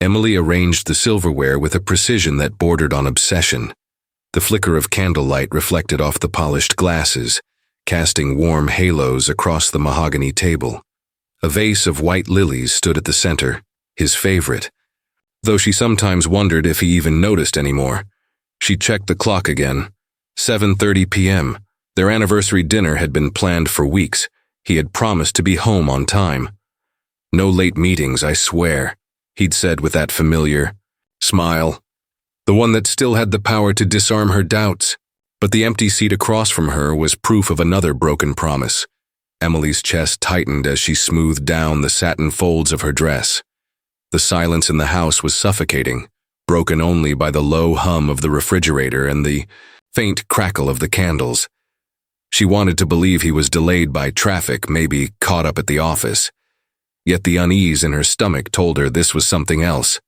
Emily arranged the silverware with a precision that bordered on obsession. The flicker of candlelight reflected off the polished glasses, casting warm halos across the mahogany table. A vase of white lilies stood at the center, his favorite, though she sometimes wondered if he even noticed anymore. She checked the clock again. 7:30 p.m. Their anniversary dinner had been planned for weeks. He had promised to be home on time. "No late meetings, I swear," he'd said with that familiar smile, the one that still had the power to disarm her doubts. But the empty seat across from her was proof of another broken promise. Emily's chest tightened as she smoothed down the satin folds of her dress. The silence in the house was suffocating, broken only by the low hum of the refrigerator and the faint crackle of the candles. She wanted to believe he was delayed by traffic, maybe caught up at the office. Yet the unease in her stomach told her this was something else.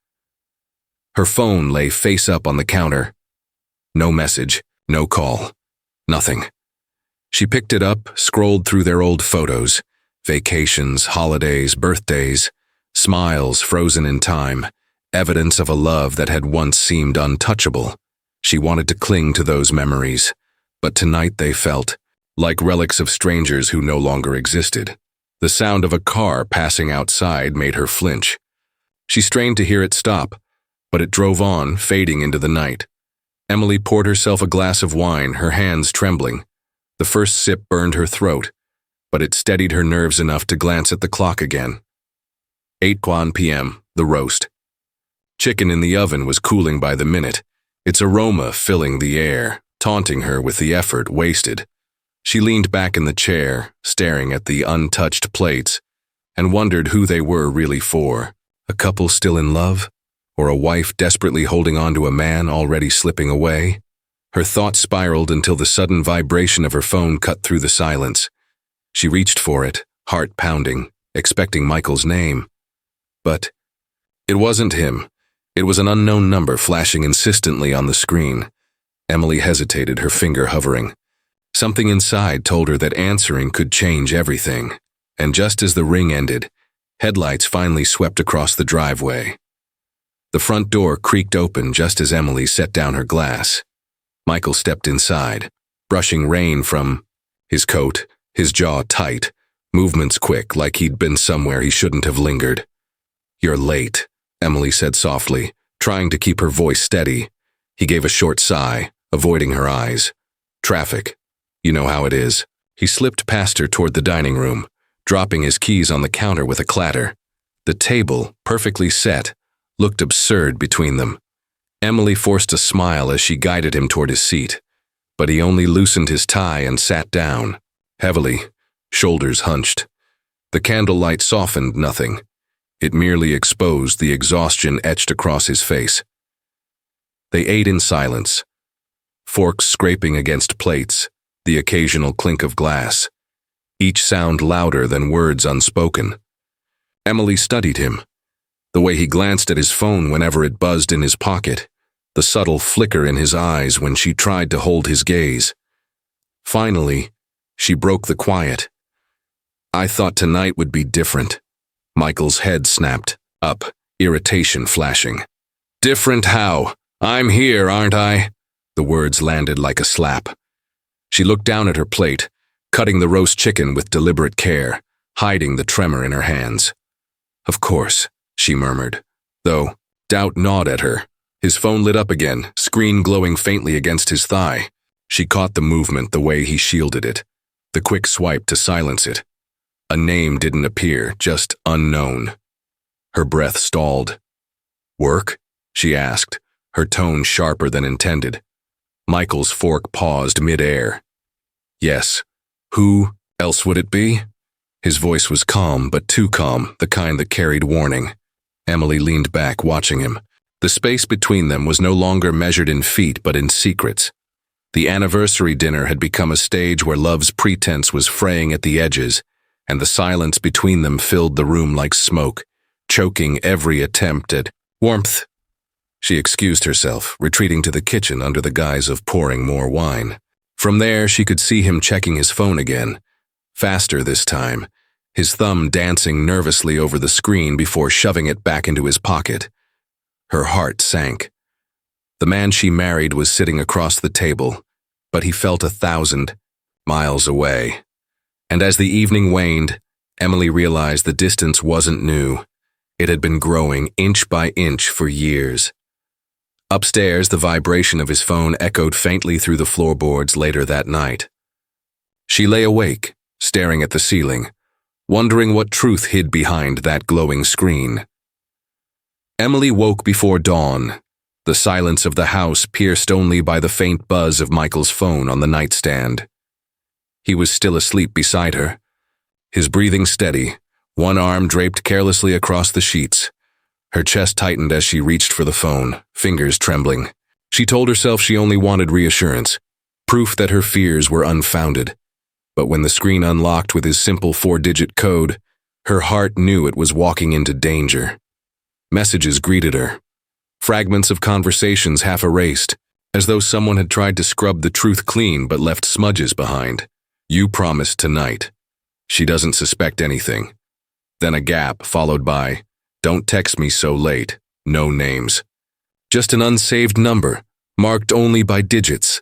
Her phone lay face up on the counter. No message, no call, nothing. She picked it up, scrolled through their old photos, vacations, holidays, birthdays, smiles frozen in time, evidence of a love that had once seemed untouchable. She wanted to cling to those memories, but tonight they felt like relics of strangers who no longer existed. The sound of a car passing outside made her flinch. She strained to hear it stop, but it drove on, fading into the night. Emily poured herself a glass of wine, her hands trembling. The first sip burned her throat, but it steadied her nerves enough to glance at the clock again. 8:01 p.m., the roast. Chicken in the oven was cooling by the minute, its aroma filling the air, taunting her with the effort wasted. She leaned back in the chair, staring at the untouched plates, and wondered who they were really for. A couple still in love? Or a wife desperately holding on to a man already slipping away? Her thoughts spiraled until the sudden vibration of her phone cut through the silence. She reached for it, heart pounding, expecting Michael's name. But it wasn't him. It was an unknown number flashing insistently on the screen. Emily hesitated, her finger hovering. Something inside told her that answering could change everything. And just as the ring ended, headlights finally swept across the driveway. The front door creaked open just as Emily set down her glass. Michael stepped inside, brushing rain from his coat, his jaw tight, movements quick like he'd been somewhere he shouldn't have lingered. "You're late," Emily said softly, trying to keep her voice steady. He gave a short sigh, avoiding her eyes. "Traffic. You know how it is." He slipped past her toward the dining room, dropping his keys on the counter with a clatter. The table, perfectly set, looked absurd between them. Emily forced a smile as she guided him toward his seat, but he only loosened his tie and sat down, heavily, shoulders hunched. The candlelight softened nothing. It merely exposed the exhaustion etched across his face. They ate in silence, forks scraping against plates, the occasional clink of glass, each sound louder than words unspoken. Emily studied him. The way he glanced at his phone whenever it buzzed in his pocket, the subtle flicker in his eyes when she tried to hold his gaze. Finally, she broke the quiet. "I thought tonight would be different." Michael's head snapped up, irritation flashing. "Different how? I'm here, aren't I?" The words landed like a slap. She looked down at her plate, cutting the roast chicken with deliberate care, hiding the tremor in her hands. "Of course," she murmured, though doubt gnawed at her. His phone lit up again, screen glowing faintly against his thigh. She caught the movement the way he shielded it, the quick swipe to silence it. A name didn't appear, just unknown. Her breath stalled. "Work?" she asked, her tone sharper than intended. Michael's fork paused mid-air. "Yes. Who else would it be?" His voice was calm, but too calm, the kind that carried warning. Emily leaned back, watching him. The space between them was no longer measured in feet, but in secrets. The anniversary dinner had become a stage where love's pretense was fraying at the edges, and the silence between them filled the room like smoke, choking every attempt at warmth. She excused herself, retreating to the kitchen under the guise of pouring more wine. From there, she could see him checking his phone again, faster this time, his thumb dancing nervously over the screen before shoving it back into his pocket. Her heart sank. The man she married was sitting across the table, but he felt 1,000 miles away. And as the evening waned, Emily realized the distance wasn't new. It had been growing inch by inch for years. Upstairs, the vibration of his phone echoed faintly through the floorboards later that night. She lay awake, staring at the ceiling, wondering what truth hid behind that glowing screen. Emily woke before dawn, the silence of the house pierced only by the faint buzz of Michael's phone on the nightstand. He was still asleep beside her, his breathing steady, one arm draped carelessly across the sheets. Her chest tightened as she reached for the phone, fingers trembling. She told herself she only wanted reassurance, proof that her fears were unfounded. But when the screen unlocked with his simple 4-digit code, her heart knew it was walking into danger. Messages greeted her, fragments of conversations half erased, as though someone had tried to scrub the truth clean but left smudges behind. You promised tonight. She doesn't suspect anything. Then a gap, followed by, don't text me so late, no names. Just an unsaved number, marked only by digits.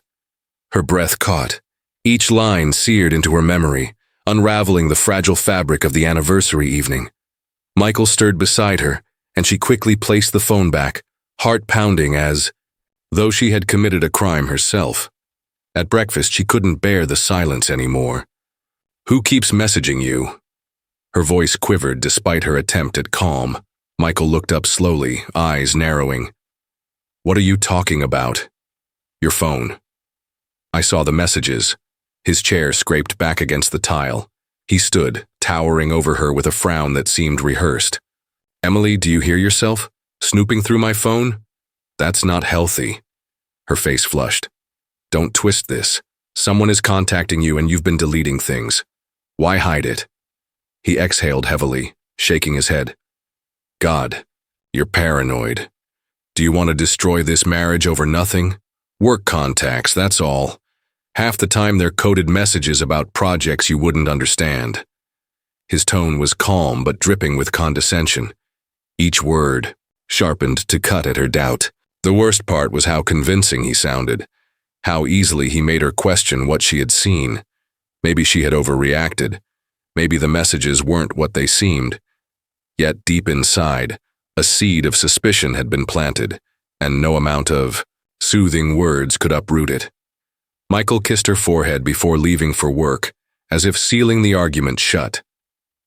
Her breath caught, each line seared into her memory, unraveling the fragile fabric of the anniversary evening. Michael stirred beside her, and she quickly placed the phone back, heart pounding as though she had committed a crime herself. At breakfast, she couldn't bear the silence anymore. Who keeps messaging you? Her voice quivered despite her attempt at calm. Michael looked up slowly, eyes narrowing. What are you talking about? Your phone. I saw the messages. His chair scraped back against the tile. He stood, towering over her with a frown that seemed rehearsed. Emily, do you hear yourself? Snooping through my phone? That's not healthy. Her face flushed. Don't twist this. Someone is contacting you and you've been deleting things. Why hide it? He exhaled heavily, shaking his head. God, you're paranoid. Do you want to destroy this marriage over nothing? Work contacts, that's all. Half the time they're coded messages about projects you wouldn't understand. His tone was calm but dripping with condescension. Each word sharpened to cut at her doubt. The worst part was how convincing he sounded, how easily he made her question what she had seen. Maybe she had overreacted. Maybe the messages weren't what they seemed. Yet deep inside, a seed of suspicion had been planted, and no amount of soothing words could uproot it. Michael kissed her forehead before leaving for work, as if sealing the argument shut.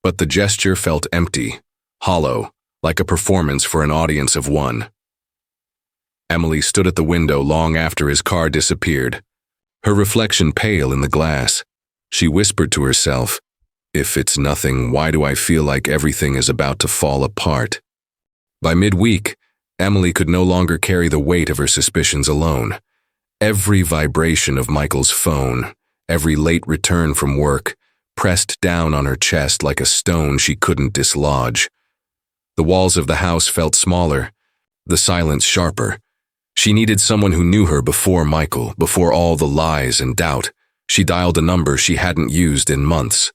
But the gesture felt empty, hollow, like a performance for an audience of one. Emily stood at the window long after his car disappeared, her reflection pale in the glass. She whispered to herself, if it's nothing, why do I feel like everything is about to fall apart? By midweek, Emily could no longer carry the weight of her suspicions alone. Every vibration of Michael's phone, every late return from work, pressed down on her chest like a stone she couldn't dislodge. The walls of the house felt smaller, the silence sharper. She needed someone who knew her before Michael, before all the lies and doubt. She dialed a number she hadn't used in months.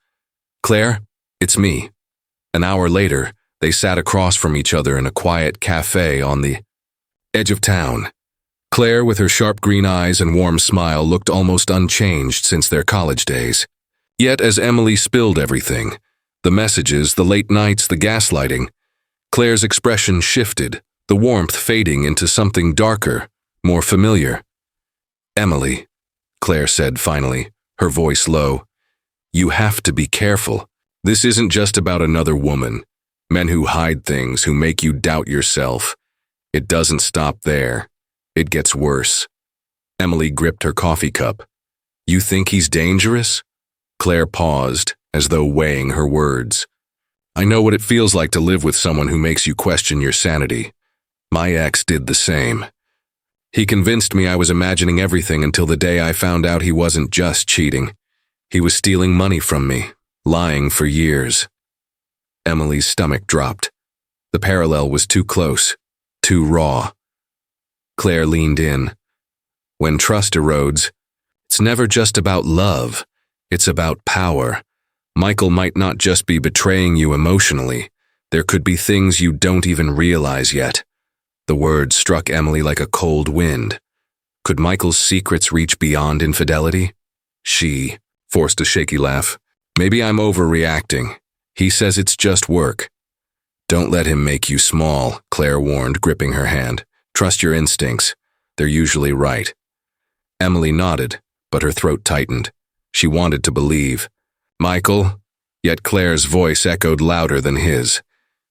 Claire, it's me. An hour later, they sat across from each other in a quiet cafe on the edge of town. Claire, with her sharp green eyes and warm smile, looked almost unchanged since their college days. Yet as Emily spilled everything, the messages, the late nights, the gaslighting, Claire's expression shifted, the warmth fading into something darker, more familiar. Emily, Claire said finally, her voice low, you have to be careful. This isn't just about another woman. Men who hide things, who make you doubt yourself. It doesn't stop there. It gets worse. Emily gripped her coffee cup. You think he's dangerous? Claire paused, as though weighing her words. I know what it feels like to live with someone who makes you question your sanity. My ex did the same. He convinced me I was imagining everything until the day I found out he wasn't just cheating. He was stealing money from me, lying for years. Emily's stomach dropped. The parallel was too close, too raw. Claire leaned in. When trust erodes, it's never just about love, it's about power. Michael might not just be betraying you emotionally. There could be things you don't even realize yet. The words struck Emily like a cold wind. Could Michael's secrets reach beyond infidelity? She forced a shaky laugh. Maybe I'm overreacting. He says it's just work. Don't let him make you small, Claire warned, gripping her hand. Trust your instincts. They're usually right. Emily nodded, but her throat tightened. She wanted to believe. Michael? Yet Claire's voice echoed louder than his.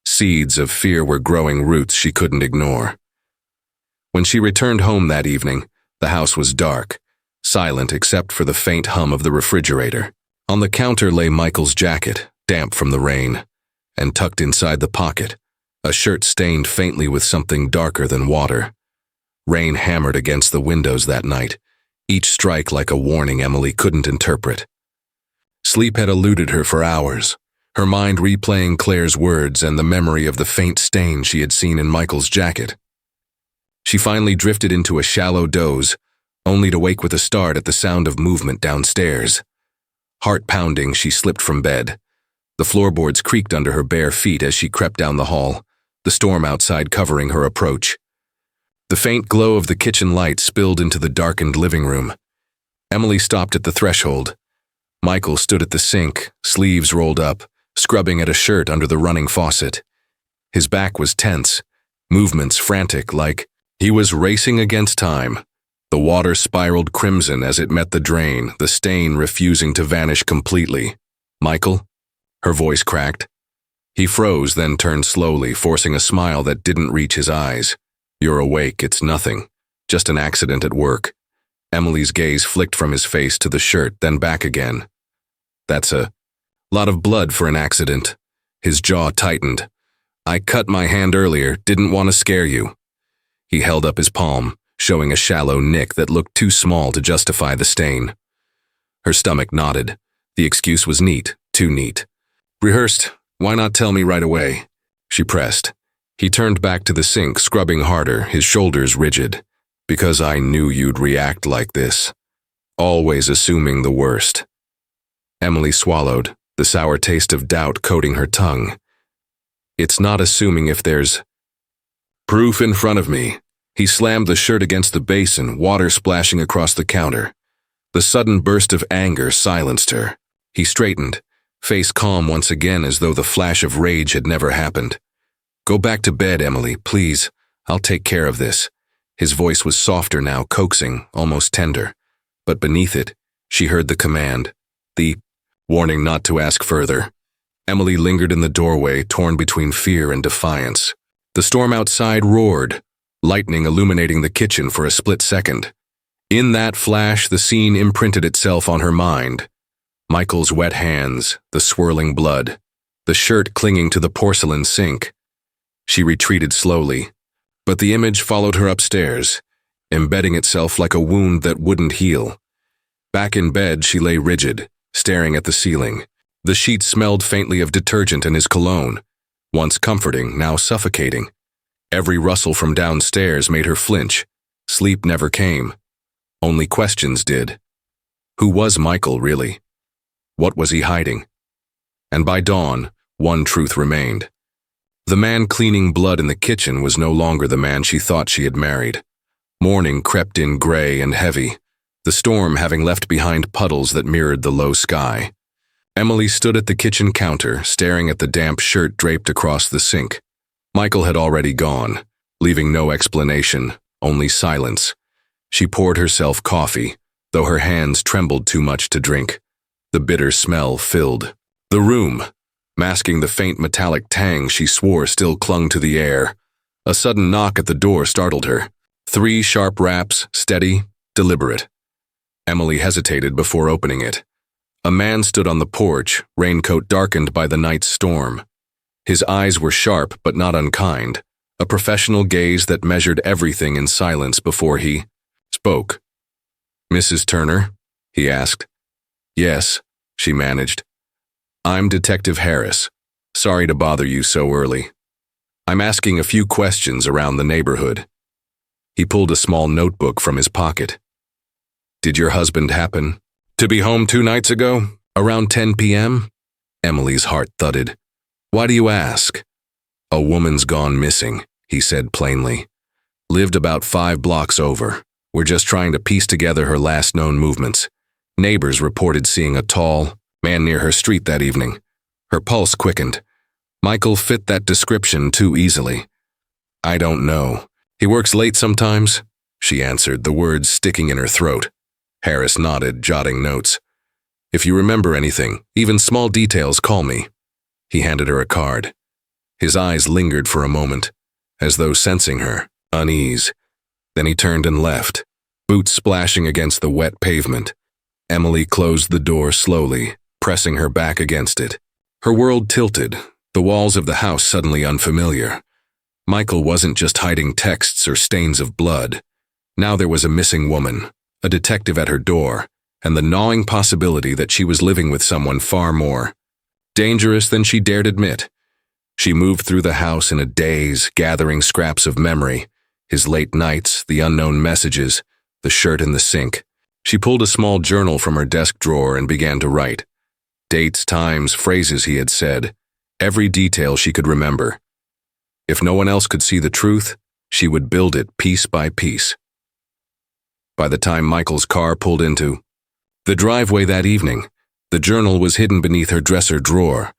Seeds of fear were growing roots she couldn't ignore. When she returned home that evening, the house was dark, silent except for the faint hum of the refrigerator. On the counter lay Michael's jacket, damp from the rain, and tucked inside the pocket, a shirt stained faintly with something darker than water. Rain hammered against the windows that night, each strike like a warning Emily couldn't interpret. Sleep had eluded her for hours, her mind replaying Claire's words and the memory of the faint stain she had seen in Michael's jacket. She finally drifted into a shallow doze, only to wake with a start at the sound of movement downstairs. Heart pounding, she slipped from bed. The floorboards creaked under her bare feet as she crept down the hall, the storm outside covering her approach. The faint glow of the kitchen light spilled into the darkened living room. Emily stopped at the threshold. Michael stood at the sink, sleeves rolled up, scrubbing at a shirt under the running faucet. His back was tense, movements frantic, like he was racing against time. The water spiraled crimson as it met the drain, the stain refusing to vanish completely. Michael? Her voice cracked. He froze, then turned slowly, forcing a smile that didn't reach his eyes. You're awake, it's nothing. Just an accident at work. Emily's gaze flicked from his face to the shirt, then back again. That's a lot of blood for an accident. His jaw tightened. I cut my hand earlier, didn't want to scare you. He held up his palm, showing a shallow nick that looked too small to justify the stain. Her stomach nodded. The excuse was neat, too neat. Rehearsed, why not tell me right away? She pressed. He turned back to the sink, scrubbing harder, his shoulders rigid. Because I knew you'd react like this. Always assuming the worst. Emily swallowed, the sour taste of doubt coating her tongue. It's not assuming if there's proof in front of me. He slammed the shirt against the basin, water splashing across the counter. The sudden burst of anger silenced her. He straightened, face calm once again as though the flash of rage had never happened. Go back to bed, Emily, please. I'll take care of this. His voice was softer now, coaxing, almost tender. But beneath it, she heard the command, the warning not to ask further. Emily lingered in the doorway, torn between fear and defiance. The storm outside roared, lightning illuminating the kitchen for a split second. In that flash, the scene imprinted itself on her mind. Michael's wet hands, the swirling blood, the shirt clinging to the porcelain sink. She retreated slowly, but the image followed her upstairs, embedding itself like a wound that wouldn't heal. Back in bed, she lay rigid, staring at the ceiling. The sheets smelled faintly of detergent and his cologne, once comforting, now suffocating. Every rustle from downstairs made her flinch. Sleep never came. Only questions did. Who was Michael, really? What was he hiding? And by dawn, one truth remained. The man cleaning blood in the kitchen was no longer the man she thought she had married. Morning crept in gray and heavy, the storm having left behind puddles that mirrored the low sky. Emily stood at the kitchen counter, staring at the damp shirt draped across the sink. Michael had already gone, leaving no explanation, only silence. She poured herself coffee, though her hands trembled too much to drink. The bitter smell filled the room, masking the faint metallic tang she swore still clung to the air. A sudden knock at the door startled her. 3 sharp raps, steady, deliberate. Emily hesitated before opening it. A man stood on the porch, raincoat darkened by the night's storm. His eyes were sharp but not unkind, a professional gaze that measured everything in silence before he spoke. Mrs. Turner? He asked. Yes, she managed. I'm Detective Harris. Sorry to bother you so early. I'm asking a few questions around the neighborhood. He pulled a small notebook from his pocket. Did your husband happen to be home 2 nights ago, around 10 p.m.? Emily's heart thudded. Why do you ask? A woman's gone missing, he said plainly. Lived about 5 blocks over. We're just trying to piece together her last known movements. Neighbors reported seeing a tall man near her street that evening. Her pulse quickened. Michael fit that description too easily. I don't know. He works late sometimes, she answered, the words sticking in her throat. Harris nodded, jotting notes. If you remember anything, even small details, call me. He handed her a card. His eyes lingered for a moment, as though sensing her unease. Then he turned and left, boots splashing against the wet pavement. Emily closed the door slowly, pressing her back against it. Her world tilted, the walls of the house suddenly unfamiliar. Michael wasn't just hiding texts or stains of blood. Now there was a missing woman, a detective at her door, and the gnawing possibility that she was living with someone far more dangerous than she dared admit. She moved through the house in a daze, gathering scraps of memory, his late nights, the unknown messages, the shirt in the sink. She pulled a small journal from her desk drawer and began to write. Dates, times, phrases he had said, every detail she could remember. If no one else could see the truth, she would build it piece by piece. By the time Michael's car pulled into the driveway that evening, the journal was hidden beneath her dresser drawer,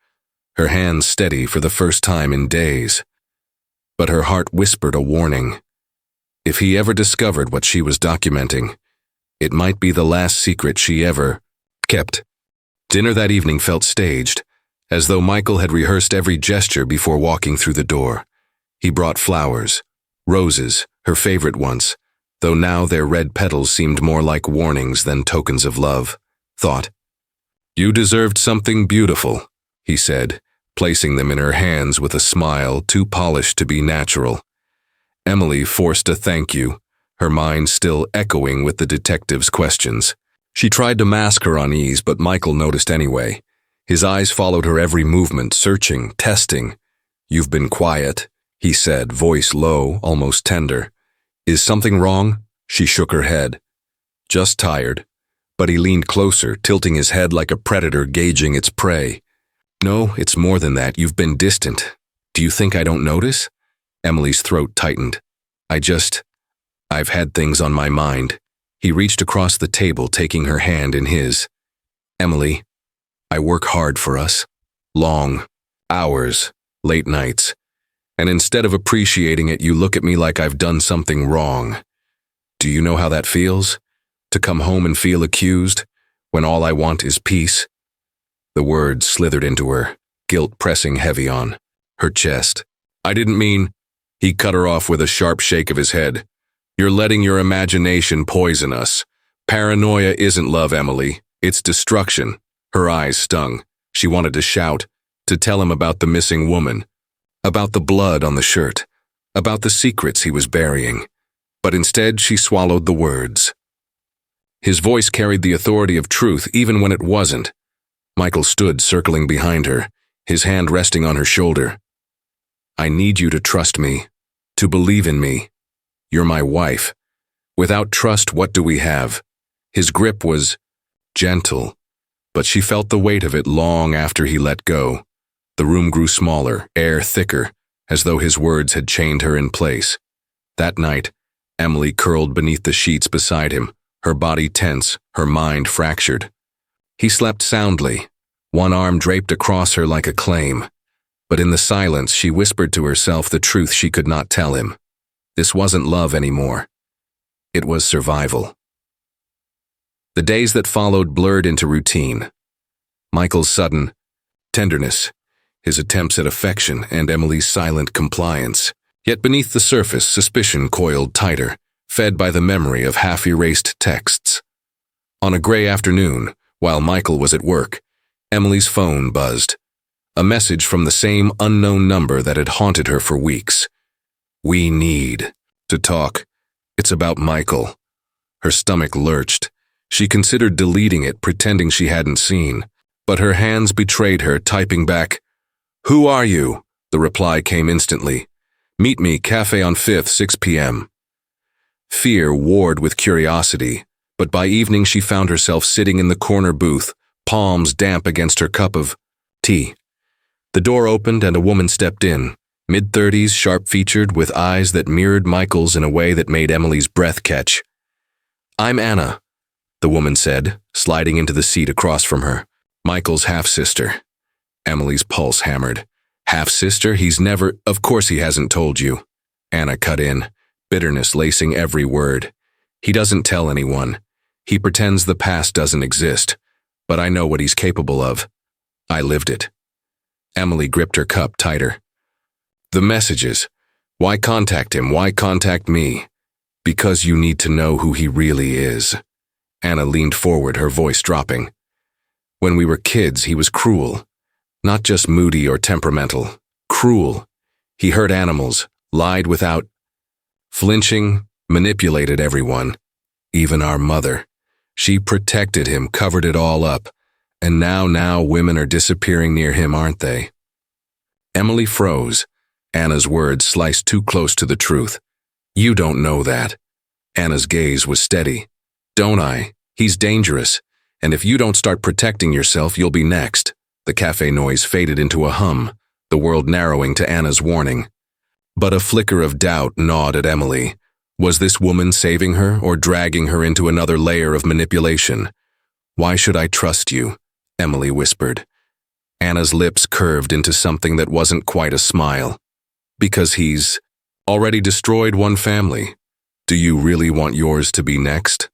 her hands steady for the first time in days. But her heart whispered a warning. If he ever discovered what she was documenting, it might be the last secret she ever kept. Dinner that evening felt staged, as though Michael had rehearsed every gesture before walking through the door. He brought flowers, roses, her favorite ones, though now their red petals seemed more like warnings than tokens of love. Thought. You deserved something beautiful, he said, placing them in her hands with a smile too polished to be natural. Emily forced a thank you, her mind still echoing with the detective's questions. She tried to mask her unease, but Michael noticed anyway. His eyes followed her every movement, searching, testing. You've been quiet, he said, voice low, almost tender. Is something wrong? She shook her head. Just tired. But he leaned closer, tilting his head like a predator gauging its prey. No, it's more than that. You've been distant. Do you think I don't notice? Emily's throat tightened. I've had things on my mind. He reached across the table, taking her hand in his. Emily, I work hard for us. Long hours, late nights. And instead of appreciating it, you look at me like I've done something wrong. Do you know how that feels? To come home and feel accused, when all I want is peace? The words slithered into her, guilt pressing heavy on her chest. I didn't mean, he cut her off with a sharp shake of his head. You're letting your imagination poison us. Paranoia isn't love, Emily. It's destruction. Her eyes stung. She wanted to shout, to tell him about the missing woman, about the blood on the shirt, about the secrets he was burying. But instead she swallowed the words. His voice carried the authority of truth even when it wasn't. Michael stood circling behind her, his hand resting on her shoulder. I need you to trust me, to believe in me. You're my wife. Without trust, what do we have? His grip was gentle, but she felt the weight of it long after he let go. The room grew smaller, air thicker, as though his words had chained her in place. That night, Emily curled beneath the sheets beside him, her body tense, her mind fractured. He slept soundly, one arm draped across her like a claim. But in the silence, she whispered to herself the truth she could not tell him. This wasn't love anymore. It was survival. The days that followed blurred into routine. Michael's sudden tenderness, his attempts at affection, and Emily's silent compliance. Yet beneath the surface, suspicion coiled tighter, fed by the memory of half-erased texts. On a gray afternoon, while Michael was at work, Emily's phone buzzed. A message from the same unknown number that had haunted her for weeks. We need to talk. It's about Michael. Her stomach lurched. She considered deleting it, pretending she hadn't seen. But her hands betrayed her, typing back, Who are you? The reply came instantly. Meet me, cafe on 5th, 6 p.m. Fear warred with curiosity, but by evening she found herself sitting in the corner booth, palms damp against her cup of tea. The door opened and a woman stepped in, Mid-30s, sharp-featured, with eyes that mirrored Michael's in a way that made Emily's breath catch. "I'm Anna," the woman said, sliding into the seat across from her. "Michael's half-sister." Emily's pulse hammered. "Half-sister? Of course he hasn't told you." Anna cut in, bitterness lacing every word. "He doesn't tell anyone. He pretends the past doesn't exist. But I know what he's capable of. I lived it." Emily gripped her cup tighter. "The messages. Why contact him? Why contact me?" "Because you need to know who he really is." Anna leaned forward, her voice dropping. "When we were kids, he was cruel. Not just moody or temperamental. Cruel. He hurt animals, lied without flinching, manipulated everyone. Even our mother. She protected him, covered it all up. And now women are disappearing near him, aren't they?" Emily froze. Anna's words sliced too close to the truth. "You don't know that." Anna's gaze was steady. "Don't I? He's dangerous. And if you don't start protecting yourself, you'll be next." The cafe noise faded into a hum, the world narrowing to Anna's warning. But a flicker of doubt gnawed at Emily. Was this woman saving her or dragging her into another layer of manipulation? "Why should I trust you?" Emily whispered. Anna's lips curved into something that wasn't quite a smile. "Because he's already destroyed one family. Do you really want yours to be next?"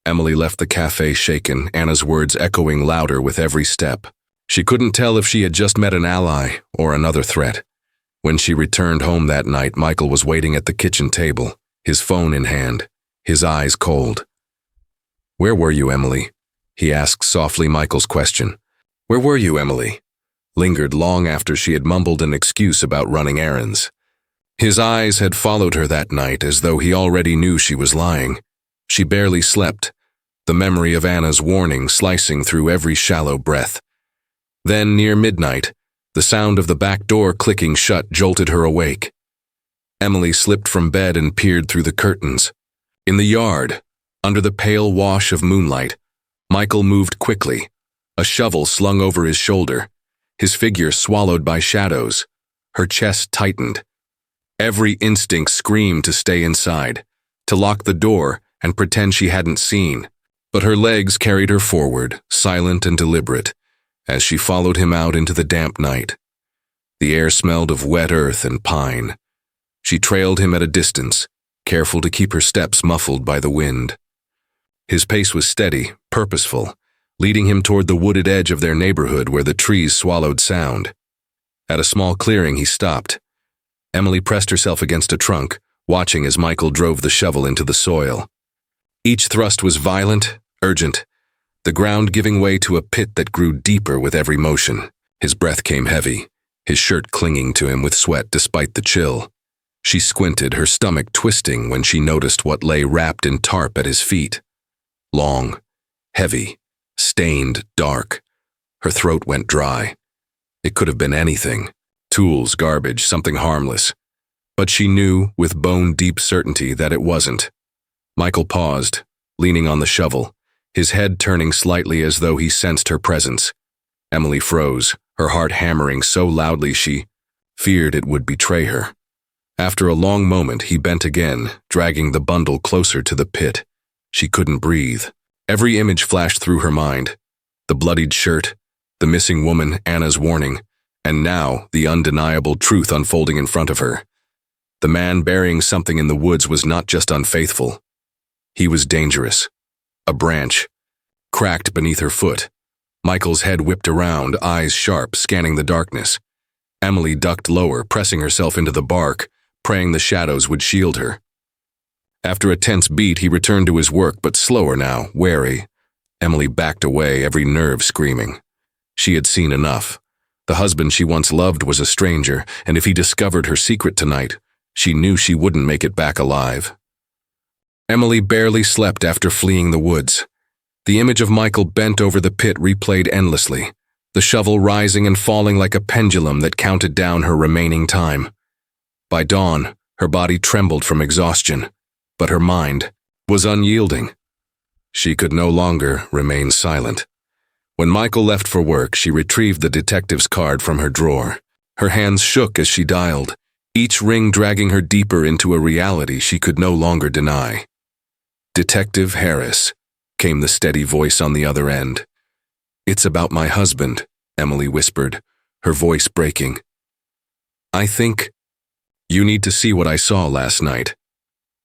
Emily left the cafe shaken, Anna's words echoing louder with every step. She couldn't tell if she had just met an ally or another threat. When she returned home that night, Michael was waiting at the kitchen table, his phone in hand, his eyes cold. "Where were you, Emily?" he asked softly Michael's question. "Where were you, Emily?" Lingered long after she had mumbled an excuse about running errands. His eyes had followed her that night as though he already knew she was lying. She barely slept, the memory of Anna's warning slicing through every shallow breath. Then, near midnight, the sound of the back door clicking shut jolted her awake. Emily slipped from bed and peered through the curtains. In the yard, under the pale wash of moonlight, Michael moved quickly, a shovel slung over his shoulder, his figure swallowed by shadows. Her chest tightened. Every instinct screamed to stay inside, to lock the door and pretend she hadn't seen. But her legs carried her forward, silent and deliberate, as she followed him out into the damp night. The air smelled of wet earth and pine. She trailed him at a distance, careful to keep her steps muffled by the wind. His pace was steady, purposeful, leading him toward the wooded edge of their neighborhood where the trees swallowed sound. At a small clearing, he stopped. Emily pressed herself against a trunk, watching as Michael drove the shovel into the soil. Each thrust was violent, urgent, the ground giving way to a pit that grew deeper with every motion. His breath came heavy, his shirt clinging to him with sweat despite the chill. She squinted, her stomach twisting when she noticed what lay wrapped in tarp at his feet. Long, heavy, stained, dark. Her throat went dry. It could have been anything. Tools, garbage, something harmless. But she knew, with bone-deep certainty, that it wasn't. Michael paused, leaning on the shovel, his head turning slightly as though he sensed her presence. Emily froze, her heart hammering so loudly she feared it would betray her. After a long moment, he bent again, dragging the bundle closer to the pit. She couldn't breathe. Every image flashed through her mind. The bloodied shirt, the missing woman, Anna's warning, and now the undeniable truth unfolding in front of her. The man burying something in the woods was not just unfaithful. He was dangerous. A branch, cracked beneath her foot. Michael's head whipped around, eyes sharp, scanning the darkness. Emily ducked lower, pressing herself into the bark, praying the shadows would shield her. After a tense beat, he returned to his work, but slower now, wary. Emily backed away, every nerve screaming. She had seen enough. The husband she once loved was a stranger, and if he discovered her secret tonight, she knew she wouldn't make it back alive. Emily barely slept after fleeing the woods. The image of Michael bent over the pit replayed endlessly, the shovel rising and falling like a pendulum that counted down her remaining time. By dawn, her body trembled from exhaustion, but her mind was unyielding. She could no longer remain silent. When Michael left for work, she retrieved the detective's card from her drawer. Her hands shook as she dialed, each ring dragging her deeper into a reality she could no longer deny. "Detective Harris," came the steady voice on the other end. "It's about my husband," Emily whispered, her voice breaking. "I think you need to see what I saw last night."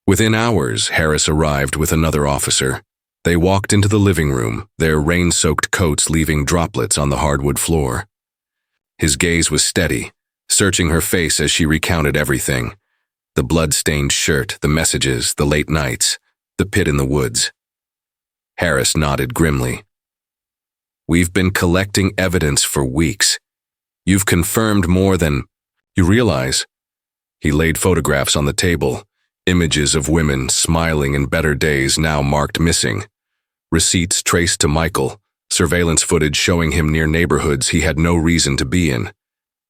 Within hours, Harris arrived with another officer. They walked into the living room, their rain-soaked coats leaving droplets on the hardwood floor. His gaze was steady, searching her face as she recounted everything. The blood-stained shirt, the messages, the late nights, the pit in the woods. Harris nodded grimly. "We've been collecting evidence for weeks. You've confirmed more than you realize." He laid photographs on the table, images of women smiling in better days now marked missing. Receipts traced to Michael, surveillance footage showing him near neighborhoods he had no reason to be in.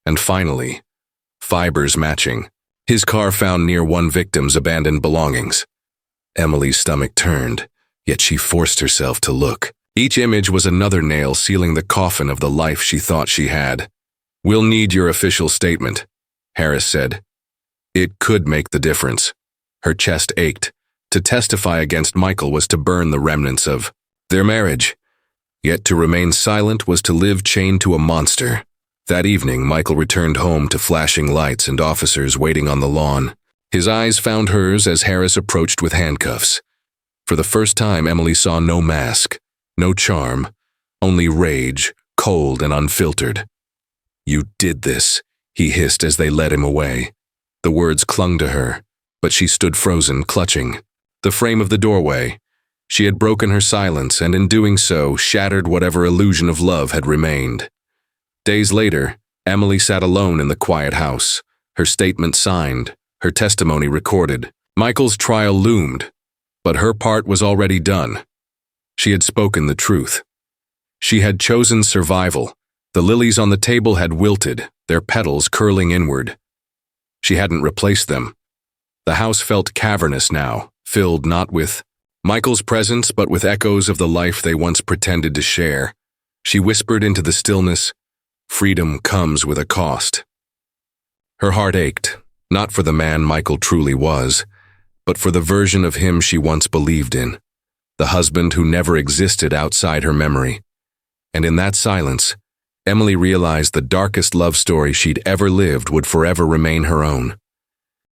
And finally, fibers matching. His car found near one victim's abandoned belongings. Emily's stomach turned, yet she forced herself to look. Each image was another nail sealing the coffin of the life she thought she had. "We'll need your official statement," Harris said. It could make the difference. Her chest ached. To testify against Michael was to burn the remnants of their marriage. Yet to remain silent was to live chained to a monster. That evening, Michael returned home to flashing lights and officers waiting on the lawn. His eyes found hers as Harris approached with handcuffs. For the first time, Emily saw no mask, no charm, only rage, cold and unfiltered. "You did this," he hissed as they led him away. The words clung to her, but she stood frozen, clutching the frame of the doorway. She had broken her silence and in doing so shattered whatever illusion of love had remained. Days later, Emily sat alone in the quiet house, her statement signed, her testimony recorded. Michael's trial loomed, but her part was already done. She had spoken the truth. She had chosen survival. The lilies on the table had wilted, their petals curling inward. She hadn't replaced them. The house felt cavernous now, filled not with Michael's presence but with echoes of the life they once pretended to share. She whispered into the stillness, "Freedom comes with a cost." Her heart ached, not for the man Michael truly was, but for the version of him she once believed in, the husband who never existed outside her memory. And in that silence, Emily realized the darkest love story she'd ever lived would forever remain her own.